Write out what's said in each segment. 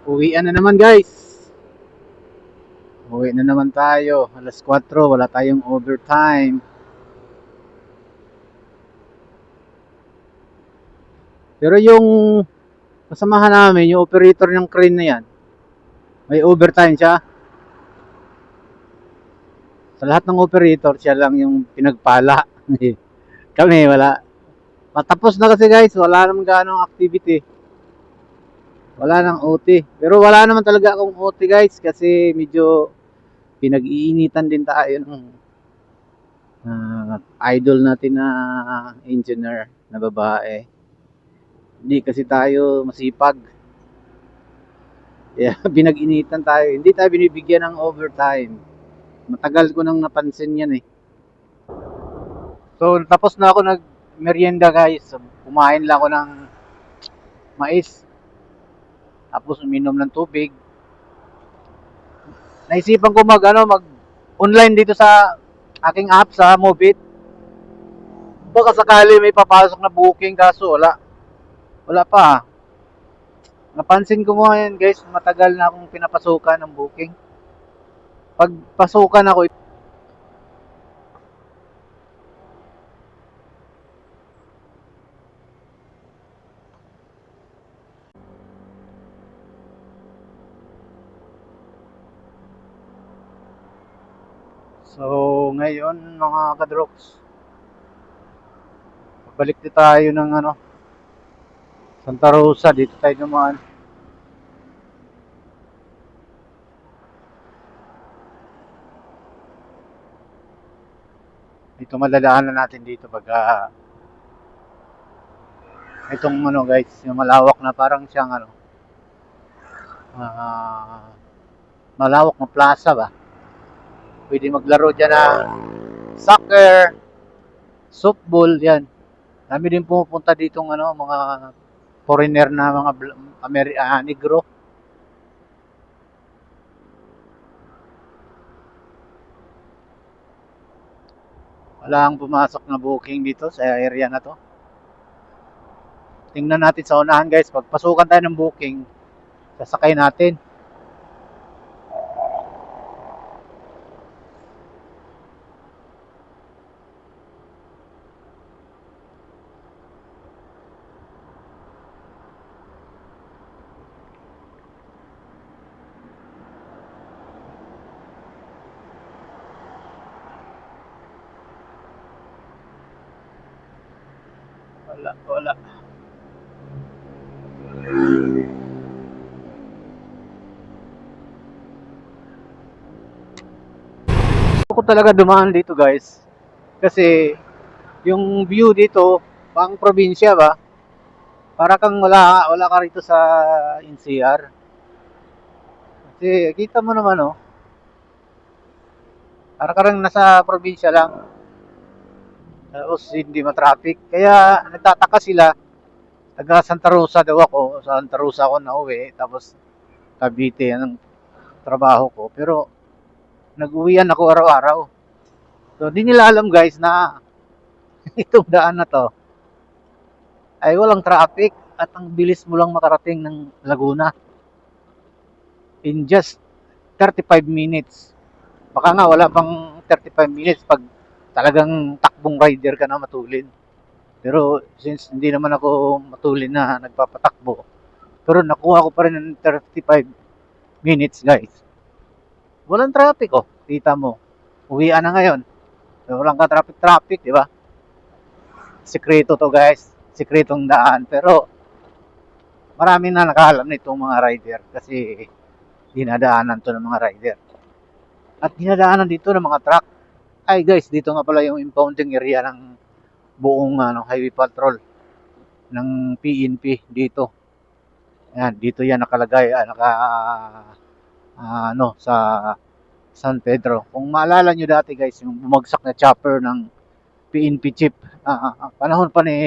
Uwian na naman guys. Uwi na naman tayo. Alas 4, wala tayong overtime. Pero yung kasamahan namin, yung operator ng crane na yan, may overtime siya. Sa lahat ng operator, siya lang yung pinagpala. Kami, wala. Patapos na kasi guys, wala naman ganong activity. Wala nang OT. Pero wala naman talaga akong OT guys kasi medyo pinag-iinitan din tayo ng idol natin na engineer na babae. Hindi kasi tayo masipag. Kaya pinag-initan tayo. Hindi tayo binibigyan ng overtime. Matagal ko nang napansin yan eh. So tapos na ako nag-merienda guys. Kumain lang ako ng mais. Tapos uminom ng tubig. Naisipan ko mag online dito sa aking app sa Mobit. Baka sakali may papasok na booking kaso wala. Wala pa. Napansin ko mo ngayon guys, matagal na akong pinapasukan ng booking. Pag pasukan ako, so ngayon mga kadroks, balik din tayo ng Santa Rosa, dito tayo naman. Ito madadaanan natin dito pag itong guys, yung malawak na parang siyang malawak na plaza ba. Pwede maglaro dyan na soccer, softball, yan. Dami din pumupunta dito mga foreigner na mga negro. Wala ang pumasok na booking dito sa area na to. Tingnan natin sa unahan guys, pagpasukan tayo ng booking, sasakay natin. Wala. Ako talaga dumaan dito guys. Kasi yung view dito, pang probinsya ba? Para kang wala ka rito sa NCR. Kasi kita mo naman para ka rin nasa probinsya lang. Tapos hindi ma-traffic. Kaya nagtataka sila. Taga Santa Rosa daw ako. Sa Santa Rosa ako nauwi. Tapos Cavite ang trabaho ko. Pero nag-uwian ako araw-araw. So di nila alam guys na itong daan na to ay walang traffic at ang bilis mo lang makarating ng Laguna. In just 35 minutes. Baka nga wala pang 35 minutes pag talagang takbong rider ka na matulin. Pero since hindi naman ako matulin na nagpapatakbo, pero nakuha ko pa rin ng 35 minutes guys. Walang traffic kita mo. Uwian na ngayon. So, walang ka traffic, di ba? Sikreto to guys. Sikretong daan. Pero marami na nakaalam nitong mga rider kasi dinadaanan to ng mga rider. At dinadaanan dito ng mga truck. Ay guys, dito nga pala yung impounding area ng buong highway patrol ng PNP dito. Ayan, dito yan nakalagay sa San Pedro. Kung maalala nyo dati guys, yung bumagsak na chopper ng PNP chief, panahon pa ni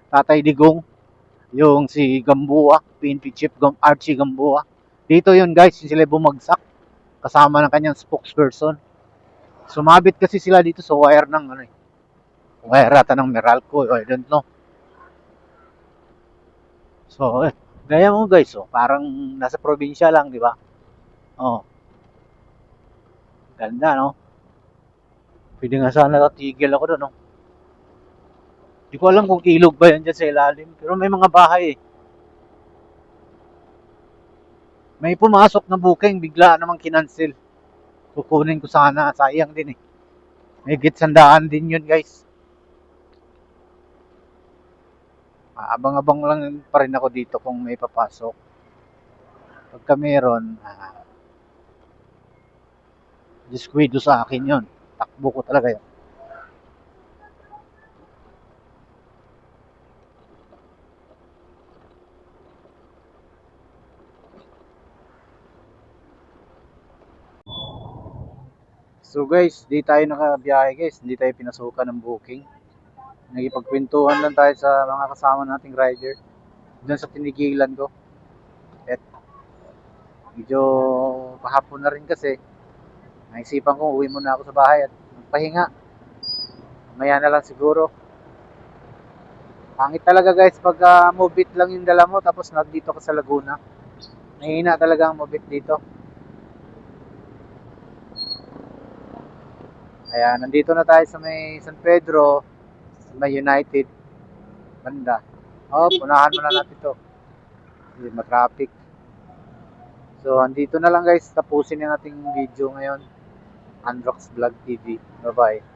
Tatay Digong, yung si Gamboa, PNP chief Archie Gamboa. Dito yun guys, sila bumagsak kasama ng kanyang spokesperson. Sumabit kasi sila dito sa wire ng wire ata ng Meralco, I don't know. So Gaya mo guys, oh, parang nasa probinsya lang, di ba? Oh, ganda, no? Pwede nga sana natigil ako doon, no? Di ko alam kung ilog ba yan dyan sa ilalim. Pero may mga bahay, eh. May pumasok na booking, bigla namang kinancel. Kukunin ko sana, sayang din, eh. May sandaan din yun, guys. Abang-abang lang pa rin ako dito kung may papasok. Pagka meron, disquito sa akin yun. Takbo ko talaga yun. So guys, di tayo nakabiyahe guys. Hindi tayo pinasukan ng booking. Nagipagkwentuhan lang tayo sa mga kasama nating rider. Diyan sa tinigilan ko. At medyo pahapon na rin kasi. Naisipan ko, uwi muna ako sa bahay at magpahinga. Maya na lang siguro. Pangit talaga guys pag mobit lang yung dala mo tapos nandito ka sa Laguna. Mahina talaga ang mobit dito. Kaya nandito na tayo sa may San Pedro, sa may United banda. Oh, punahan muna natin to. Hindi ma-traffic. So, andito na lang guys. Tapusin na natin yung video ngayon. Androx Vlog TV. Bye-bye.